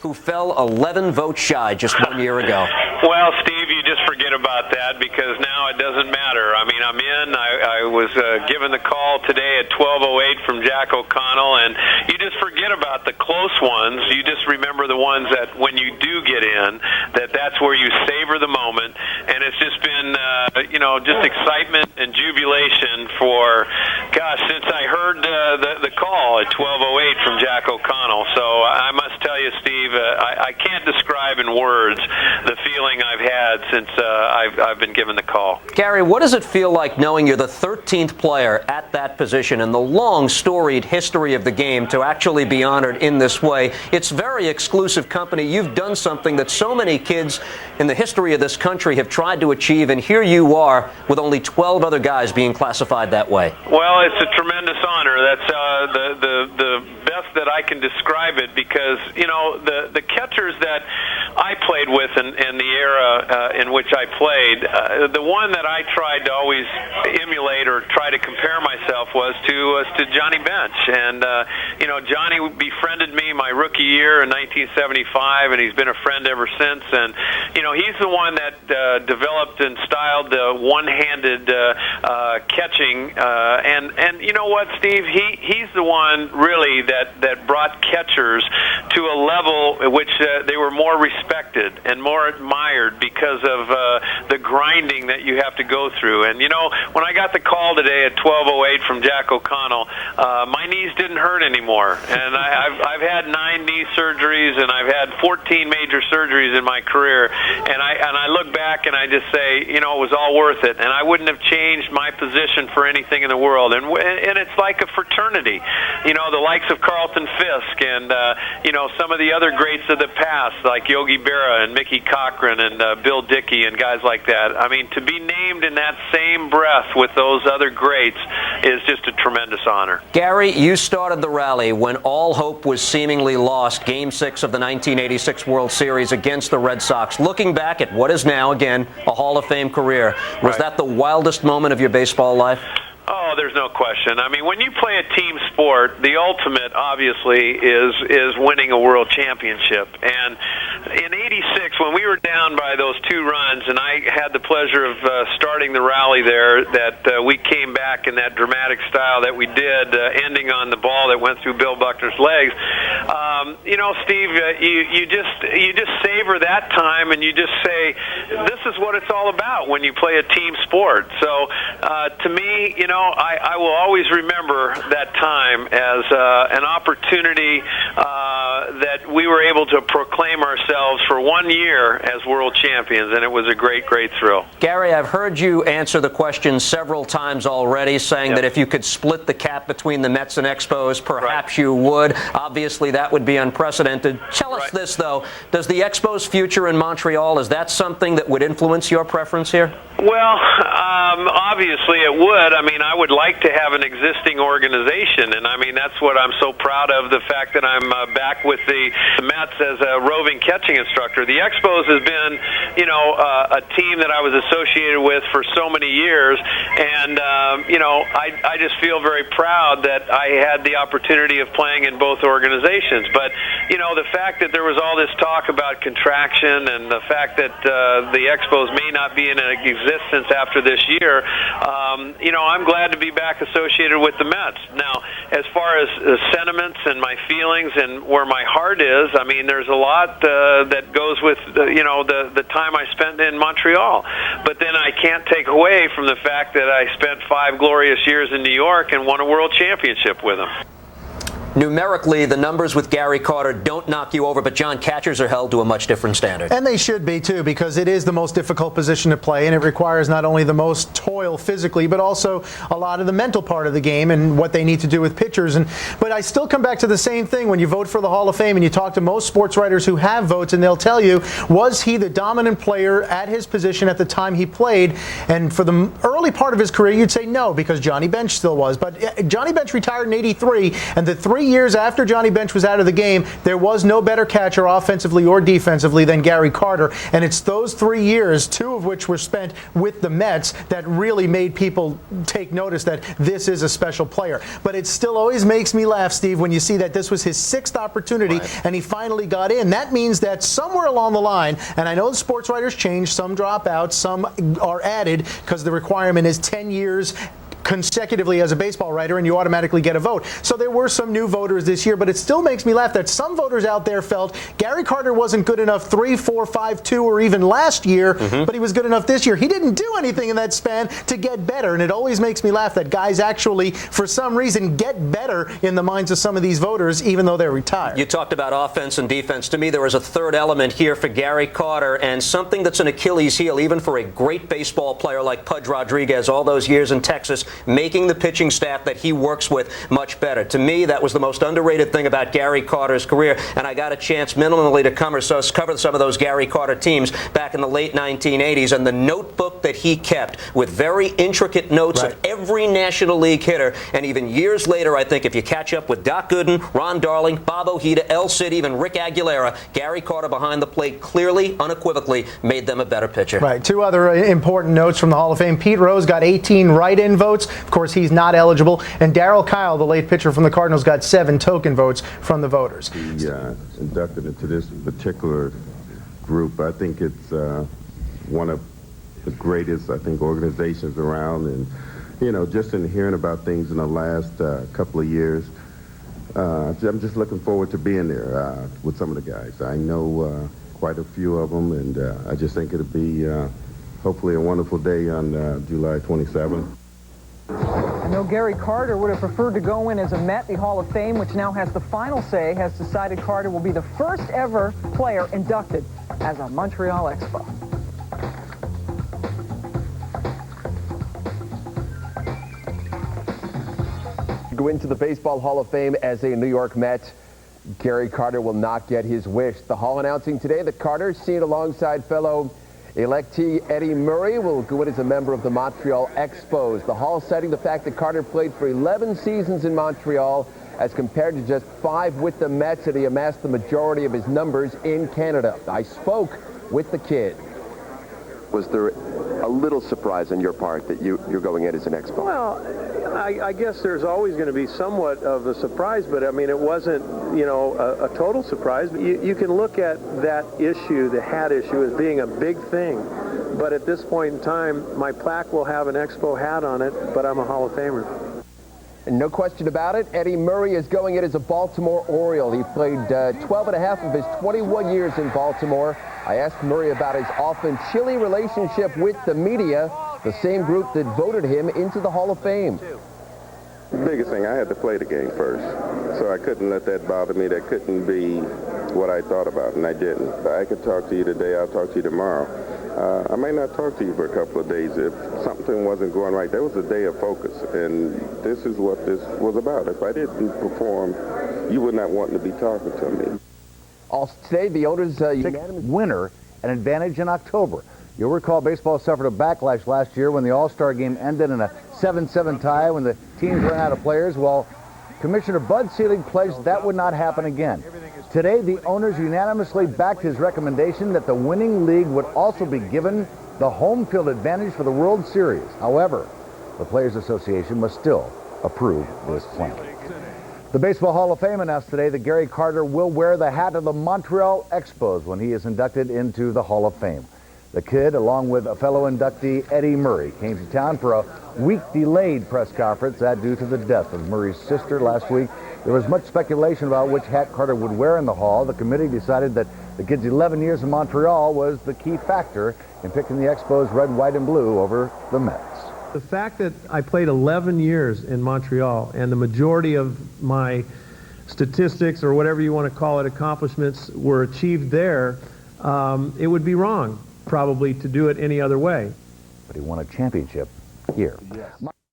who fell 11 votes shy just 1 year ago. Well, Steve, you just forget about that because now it doesn't matter. I mean, I'm in. I was given the call today at 12:08 from Jack O'Connell, and you just forget about the close ones. You just remember the ones that when you do get in, that's where you savor the moment. And it's just been, just excitement and jubilation for, since I heard the call at 12:08 from Jack O'Connell. So I must tell you, Steve, I can't describe in words the feeling I've had since I've been given the call. Gary, what does it feel like knowing you're the 13th player at that position in the long, storied history of the game to actually be honored in this way? It's very exclusive company. You've done something that so many kids in the history of this country have tried to achieve, and here you are with only 12 other guys being classified that way. Well, it's a tremendous honor. That's the best that I can describe it because, the catchers that I played with in the era in which I played, the one that I tried to always emulate or try to compare myself was to Johnny Bench. And, Johnny befriended me my rookie year in 1975, and he's been a friend ever since. And, he's the one that developed and styled the one-handed catching. And you know what, Steve? He's the one really that brought catchers to a level at which they were more respected and more admired because of the grinding that you have to go through. And, when I got the call today at 12:08 from Jack O'Connell, my knees didn't hurt anymore. And I've had 9 knee surgeries, and I've had 14 major surgeries in my career. And I look back and I just say, it was all worth it. And I wouldn't have changed my position for anything in the world. And it's like a fraternity. The likes of Carlton Fisk and, some of the other greats of the past, like Yogi Berra and Mickey Cochran and Bill Dickey and guys like that. I mean, to be named in that same breath with those other greats is just a tremendous honor. Gary, you started the rally when all hope was seemingly lost, Game 6 of the 1986 World Series against the Red Sox. Looking back at what is now, again, a Hall of Fame career, was that the wildest moment of your baseball life? Oh, there's no question. I mean, when you play a team sport, the ultimate, obviously, is winning a world championship. And in '86, when we were down by those 2 runs, and I had the pleasure of starting the rally there, that we came back in that dramatic style that we did, ending on the ball that went through Bill Buckner's legs. Steve, you just savor that time, and you just say, this is what it's all about when you play a team sport. So, to me, I will always remember that time as an opportunity that we were able to proclaim ourselves for 1 year as world champions, and it was a great, great thrill. Gary, I've heard you answer the question several times already, saying that if you could split the cap between the Mets and Expos, perhaps you would. Obviously, that would be unprecedented. Tell us this, though. Does the Expos' future in Montreal, is that something that would influence your preference here? Well, obviously it would. I mean, I would like to have an existing organization, and I mean, that's what I'm so proud of, the fact that I'm back with the Mets as a roving catching instructor. The Expos has been, a team that I was associated with for so many years, and, I just feel very proud that I had the opportunity of playing in both organizations. But, the fact that there was all this talk about contraction and the fact that the Expos may not be in existence after this year, I'm glad to be back associated with the Mets. Now, as far as sentiments and my feelings and where my heart is, I mean, there's a lot that goes with, the time I spent in Montreal. But then I can't take away from the fact that I spent 5 glorious years in New York and won a world championship with them. Numerically, the numbers with Gary Carter don't knock you over, but John, catchers are held to a much different standard. And they should be, too, because it is the most difficult position to play, and it requires not only the most toil physically, but also a lot of the mental part of the game and what they need to do with pitchers. But I still come back to the same thing. When you vote for the Hall of Fame and you talk to most sports writers who have votes, and they'll tell you, was he the dominant player at his position at the time he played? And for the early part of his career, you'd say no, because Johnny Bench still was. But Johnny Bench retired in '83, and the 3 30 years after Johnny Bench was out of the game, there was no better catcher offensively or defensively than Gary Carter. And it's those 3 years, 2 of which were spent with the Mets, that really made people take notice that this is a special player. But it still always makes me laugh, Steve, when you see that this was his 6th opportunity and he finally got in. That means that somewhere along the line, and I know the sports writers change, some drop out, some are added because the requirement is 10 years consecutively as a baseball writer, and you automatically get a vote. So there were some new voters this year, but it still makes me laugh that some voters out there felt Gary Carter wasn't good enough 3, 4, 5, 2, or even last year, but he was good enough this year. He didn't do anything in that span to get better, and it always makes me laugh that guys actually, for some reason, get better in the minds of some of these voters, even though they're retired. You talked about offense and defense. To me, there was a third element here for Gary Carter, and something that's an Achilles heel, even for a great baseball player like Pudge Rodriguez all those years in Texas, making the pitching staff that he works with much better. To me, that was the most underrated thing about Gary Carter's career, and I got a chance minimally to cover some of those Gary Carter teams back in the late 1980s, and the notebook that he kept with very intricate notes of every National League hitter, and even years later, I think if you catch up with Doc Gooden, Ron Darling, Bob Ojeda, El Cid, even Rick Aguilera, Gary Carter behind the plate clearly, unequivocally made them a better pitcher. Right. 2 other important notes from the Hall of Fame. Pete Rose got 18 write-in votes. Of course, he's not eligible. And Darryl Kyle, the late pitcher from the Cardinals, got 7 token votes from the voters. He inducted into this particular group. I think it's one of the greatest, organizations around. And, just in hearing about things in the last couple of years, I'm just looking forward to being there with some of the guys. I know quite a few of them, and I just think it'll be hopefully a wonderful day on July 27th. I know Gary Carter would have preferred to go in as a Met. The Hall of Fame, which now has the final say, has decided Carter will be the first ever player inducted as a Montreal Expo. Go into the Baseball Hall of Fame as a New York Met. Gary Carter will not get his wish. The Hall announcing today that Carter, seen alongside fellow electee Eddie Murray, will go in as a member of the Montreal Expos. The Hall citing the fact that Carter played for 11 seasons in Montreal as compared to just 5 with the Mets, and he amassed the majority of his numbers in Canada. I spoke with the kid. Was there a little surprise on your part that you're going in as an Expo? Well, I guess there's always going to be somewhat of a surprise, but I mean, it wasn't, a total surprise. You can look at that issue, the hat issue, as being a big thing. But at this point in time, my plaque will have an Expo hat on it, but I'm a Hall of Famer. And no question about it, Eddie Murray is going in as a Baltimore Oriole. He played 12 and a half of his 21 years in Baltimore. I asked Murray about his often chilly relationship with the media, the same group that voted him into the Hall of Fame. The biggest thing, I had to play the game first, so I couldn't let that bother me. That couldn't be what I thought about, and I didn't. I could talk to you today, I'll talk to you tomorrow. I may not talk to you for a couple of days if something wasn't going right. There was a day of focus, and this is what this was about. If I didn't perform, you would not want to be talking to me. Also today, the owners unanimous winner, an advantage in October. You'll recall baseball suffered a backlash last year when the All-Star game ended in a 7-7 tie when the teams ran out of players. Well, Commissioner Bud Selig pledged that would not happen again. Today, the owners unanimously backed his recommendation that the winning league would also be given the home field advantage for the World Series. However, the Players Association must still approve this plan. The Baseball Hall of Fame announced today that Gary Carter will wear the hat of the Montreal Expos when he is inducted into the Hall of Fame. The kid, along with a fellow inductee, Eddie Murray, came to town for a week-delayed press conference, that due to the death of Murray's sister last week. There was much speculation about which hat Carter would wear in the Hall. The committee decided that the kid's 11 years in Montreal was the key factor in picking the Expos red, white, and blue over the Mets. The fact that I played 11 years in Montreal and the majority of my statistics, or whatever you want to call it, accomplishments were achieved there, it would be wrong probably to do it any other way. But he won a championship here. Yes.